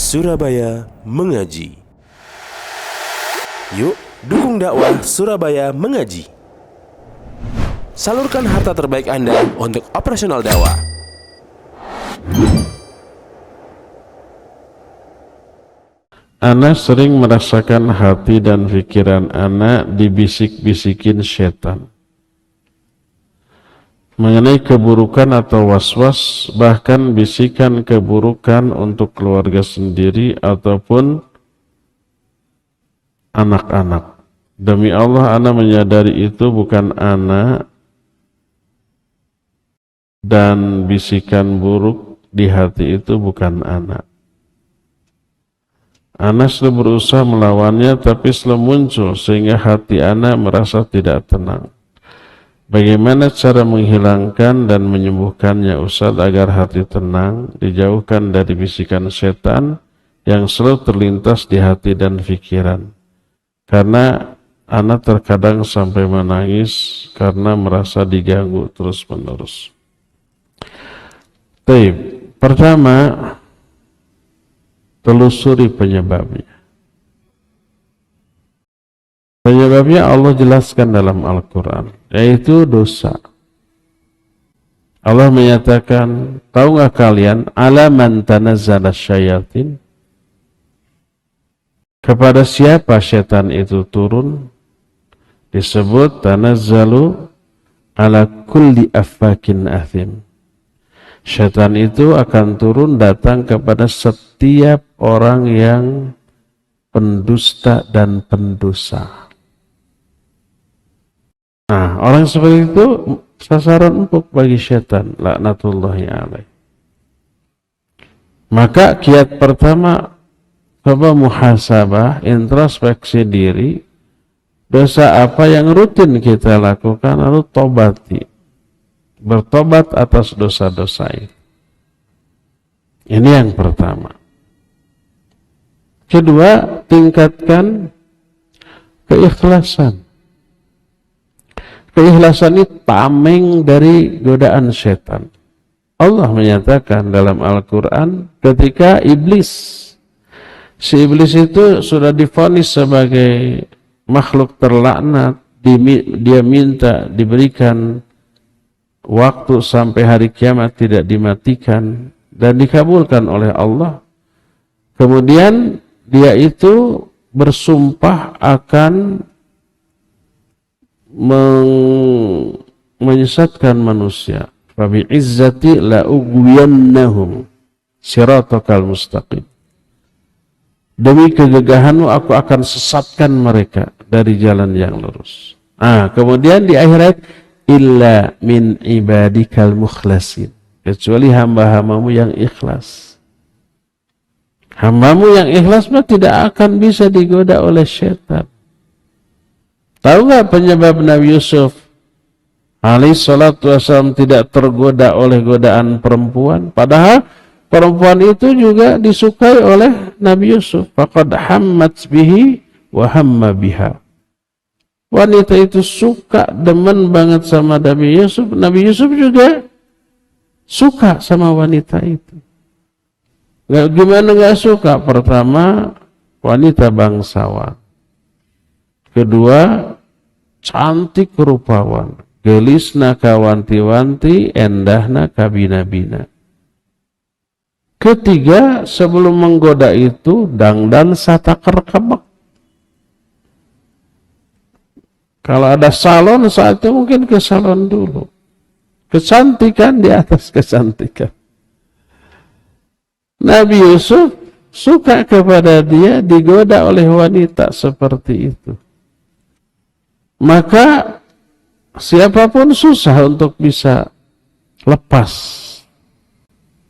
Surabaya Mengaji. Yuk, dukung dakwah Surabaya Mengaji. Salurkan harta terbaik Anda untuk operasional dakwah. Ana sering merasakan hati dan pikiran ana dibisik-bisikin setan mengenai keburukan atau was-was, bahkan bisikan keburukan untuk keluarga sendiri ataupun anak-anak. Demi Allah, ana menyadari itu bukan ana, dan bisikan buruk di hati itu bukan ana. Ana selalu berusaha melawannya, tapi selalu muncul sehingga hati ana merasa tidak tenang. Bagaimana cara menghilangkan dan menyembuhkannya, Ustaz, agar hati tenang, dijauhkan dari bisikan setan yang selalu terlintas di hati dan pikiran? Karena ana terkadang sampai menangis karena merasa diganggu terus-menerus. Baik, pertama, telusuri penyebabnya. Penyebabnya Allah jelaskan dalam Al-Quran, yaitu dosa. Allah menyatakan, tahu nggak kalian, ala man tanazzala syayatin, kepada siapa syaitan itu turun? Disebut tanazzalu ala kulli affakin athim. Syaitan itu akan turun datang kepada setiap orang yang pendusta dan pendosa. Nah, orang seperti itu sasaran empuk bagi syaitan, laknatullahi alaih. Maka kiat pertama, coba muhasabah, introspeksi diri, dosa apa yang rutin kita lakukan, lalu tobati. Bertobat atas dosa-dosa itu. Ini yang pertama. Kedua, tingkatkan keikhlasan. Keikhlasan ini tameng dari godaan setan. Allah menyatakan dalam Al-Quran ketika si iblis itu sudah divonis sebagai makhluk terlaknat, dia minta diberikan waktu sampai hari kiamat tidak dimatikan dan dikabulkan oleh Allah. Kemudian dia itu bersumpah akan menyesatkan manusia. Fabi izzati la ughwiyannahum siratakal mustaqim. Demi kegagahanmu aku akan sesatkan mereka dari jalan yang lurus. Kemudian di akhirat, illa min ibadikal mukhlasin, kecuali hamba-hambamu yang ikhlas. Hambamu yang ikhlas mah tidak akan bisa digoda oleh syaitan. Tahu nggak penyebab Nabi Yusuf alaihi salatu wassalam tidak tergoda oleh godaan perempuan? Padahal perempuan itu juga disukai oleh Nabi Yusuf. Faqad hammat bihi wa hamma biha. Wanita itu suka, demen banget sama Nabi Yusuf. Nabi Yusuf juga suka sama wanita itu. Gimana nggak suka? Pertama, wanita bangsawan. Kedua, cantik rupawan. Gelisna kawanti-wanti, endahna kabina-bina. Ketiga, sebelum menggoda itu, dangdan satakar kebak. Kalau ada salon saat itu mungkin ke salon dulu. Kecantikan di atas kecantikan. Nabi Yusuf suka kepada dia, digoda oleh wanita seperti itu. Maka siapapun susah untuk bisa lepas.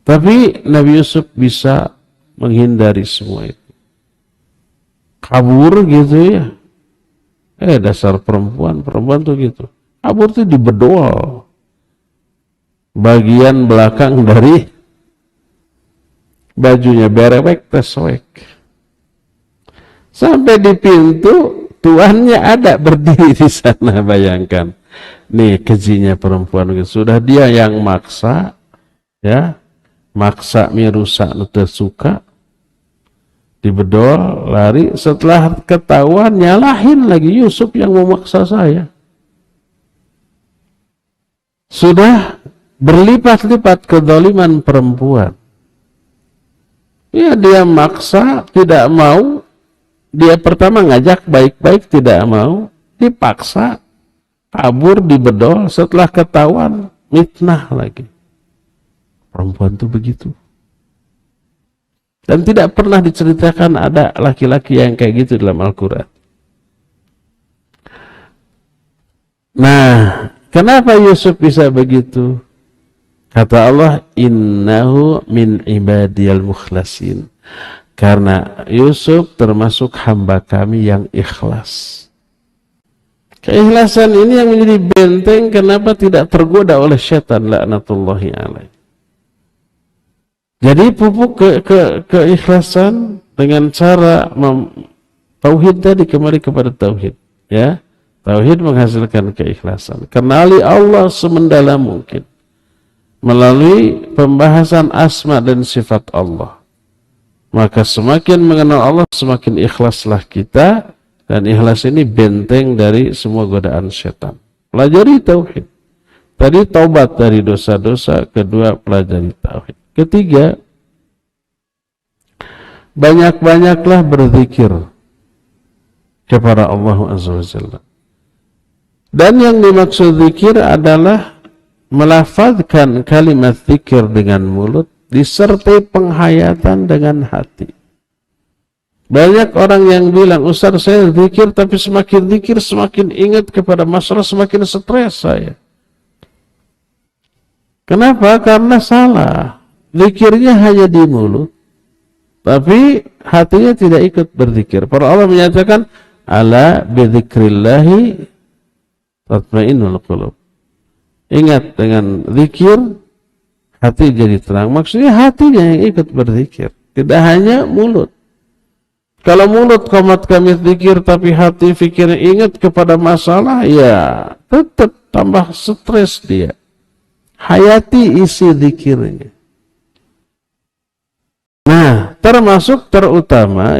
Tapi Nabi Yusuf bisa menghindari semua itu. Kabur gitu ya. Dasar perempuan tuh gitu. Kabur tuh dibedol. Bagian belakang dari bajunya berewek teswek. Sampai di pintu, tuannya ada berdiri di sana, bayangkan. Nih kejinya perempuan gitu. Sudah dia yang maksa, ya, maksa mirusak nu teu suka. dibedol, lari. Setelah ketahuan, nyalahin lagi Yusuf yang memaksa saya. Sudah berlipat-lipat kezaliman perempuan. Ya, dia maksa, tidak mau. Dia pertama ngajak baik-baik, tidak mau. Dipaksa, kabur, dibedol. Setelah ketahuan, mitnah lagi. Perempuan itu begitu. Dan tidak pernah diceritakan ada laki-laki yang kayak gitu dalam Al-Quran. Nah, kenapa Yusuf bisa begitu? Kata Allah, innahu min ibadiyal mukhlasin. Karena Yusuf termasuk hamba kami yang ikhlas. Keikhlasan ini yang menjadi benteng kenapa tidak tergoda oleh syaitan, laknatullahi alaih. Jadi pupuk keikhlasan dengan cara tauhid tadi, kembali kepada tauhid, ya. Tauhid menghasilkan keikhlasan. Kenali Allah semendalam mungkin melalui pembahasan asma dan sifat Allah. Maka semakin mengenal Allah, semakin ikhlaslah kita, dan ikhlas ini benteng dari semua godaan syaitan. Pelajari tauhid. Tadi taubat dari dosa-dosa, kedua pelajari tauhid. Ketiga, banyak-banyaklah berzikir kepada Allah Azza wa Jalla. Dan yang dimaksud zikir adalah melafazkan kalimat zikir dengan mulut disertai penghayatan dengan hati. Banyak orang yang bilang, Ustaz saya zikir, tapi semakin zikir semakin ingat kepada masalah, semakin stres saya. Kenapa? Karena salah. Zikirnya hanya di mulut, tapi hatinya tidak ikut berzikir. Para Allah menyatakan, ala bidzikrillahi tatma'innul qulub. Ingat, dengan zikir hati jadi tenang. Maksudnya hatinya yang ikut berzikir, tidak hanya mulut. Kalau mulut komat kami zikir tapi hati fikirnya ingat kepada masalah, ya tetap tambah stres dia. Hayati isi zikirnya. Nah, termasuk terutama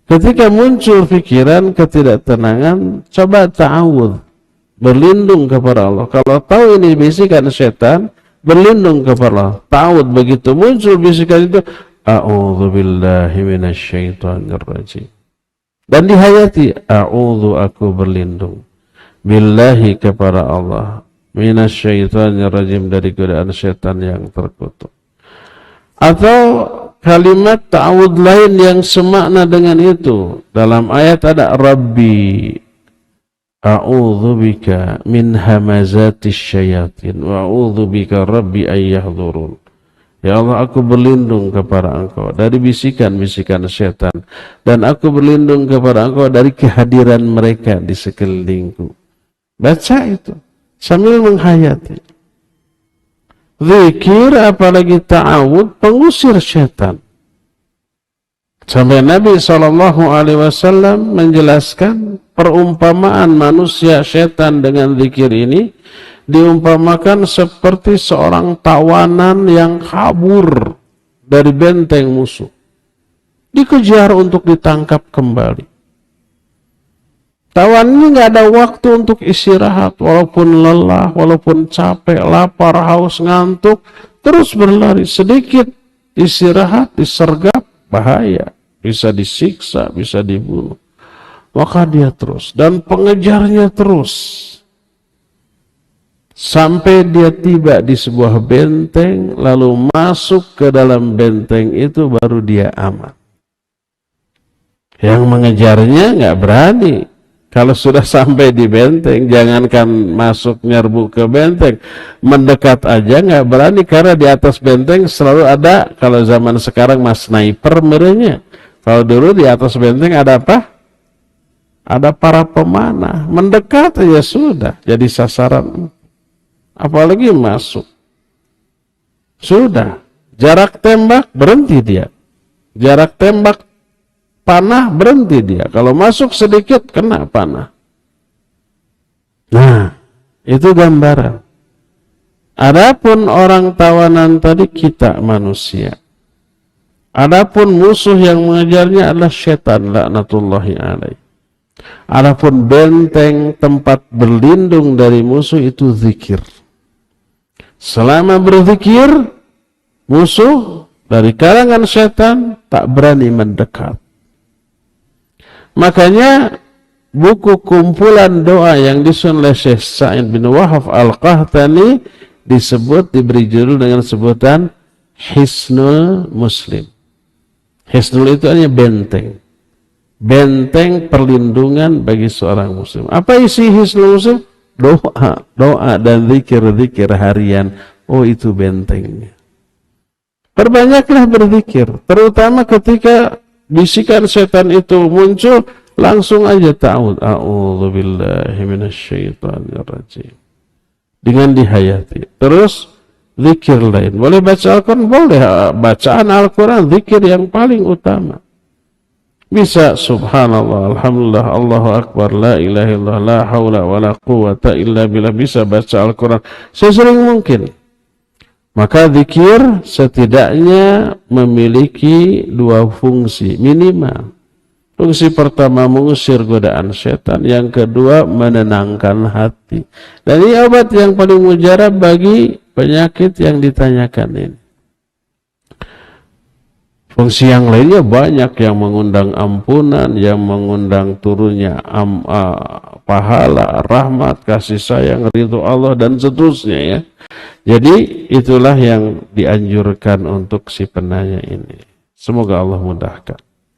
ketika muncul pikiran ketidaktenangan, coba ta'awudz, berlindung kepada Allah. Kalau tahu ini bisikan setan, berlindung kepada Allah. Ta'awudz, begitu muncul bisikan itu, a'udzu billahi minasyaitonir rajim. Dan dihayati, a'udzu, aku berlindung billahi kepada Allah, minasyaitonir rajim, dari godaan setan yang terkutuk. Atau kalimat ta'awudz lain yang semakna dengan itu. Dalam ayat ada Rabbi a'udzu bika min hamazatis syayatin wa a'udzu bika rabbi ayyahdurun. Ya Allah, aku berlindung kepada Engkau dari bisikan-bisikan setan, dan aku berlindung kepada Engkau dari kehadiran mereka di sekelilingku. Baca itu sambil menghayati. Zikir apalagi ta'awud pengusir syaitan. Sampai Nabi SAW menjelaskan perumpamaan manusia syaitan dengan zikir ini diumpamakan seperti seorang tawanan yang kabur dari benteng musuh, dikejar untuk ditangkap kembali. Tawanan ini nggak ada waktu untuk istirahat, walaupun lelah, walaupun capek, lapar, haus, ngantuk, terus berlari. Sedikit istirahat, disergap, bahaya, bisa disiksa, bisa dibunuh. Maka dia terus, dan pengejarnya terus, sampai dia tiba di sebuah benteng, lalu masuk ke dalam benteng itu, baru dia aman. Yang mengejarnya nggak berani. Kalau sudah sampai di benteng, jangankan masuk nyerbu ke benteng, mendekat aja nggak berani, karena di atas benteng selalu ada, kalau zaman sekarang mas sniper merenya. Kalau dulu di atas benteng ada apa? Ada para pemanah. Mendekat aja sudah jadi sasaran. Apalagi masuk. Sudah. Jarak tembak berhenti dia. Jarak tembak panah berhenti dia. Kalau masuk sedikit kena panah. Nah, itu gambaran. Adapun orang tawanan tadi, kita manusia. Adapun musuh yang mengejarnya adalah syaitan laknatullahi alaih. Adapun benteng tempat berlindung dari musuh itu zikir. Selama berzikir, musuh dari kalangan syaitan tak berani mendekat. Makanya buku kumpulan doa yang disusun oleh Syekh Sa'id bin Wahab Al-Qahtani diberi judul dengan sebutan Hisnul Muslim. Hisnul itu artinya benteng. Benteng perlindungan bagi seorang muslim. Apa isi Hisnul Muslim? Doa dan zikir-zikir harian. Oh, itu bentengnya. Perbanyaklah berzikir, terutama ketika bisikan setan itu muncul, langsung aja ta'awud. A'udzubillahi minasyaitonirrajim. Dengan dihayati. Terus zikir lain. Boleh baca Al-Quran? Boleh. Bacaan Al-Quran zikir yang paling utama. Bisa subhanallah, alhamdulillah, Allahu akbar, la ilaha illallah, la haula wa la quwata illa billah. Bisa baca Al-Quran sesering mungkin. Maka zikir setidaknya memiliki dua fungsi minimal. Fungsi pertama mengusir godaan setan, yang kedua menenangkan hati. Dan ini obat yang paling mujarab bagi penyakit yang ditanyakan ini. Fungsi yang lainnya banyak, yang mengundang ampunan, yang mengundang turunnya pahala, rahmat, kasih sayang, ridho Allah, dan seterusnya ya. Jadi itulah yang dianjurkan untuk si penanya ini. Semoga Allah mudahkan.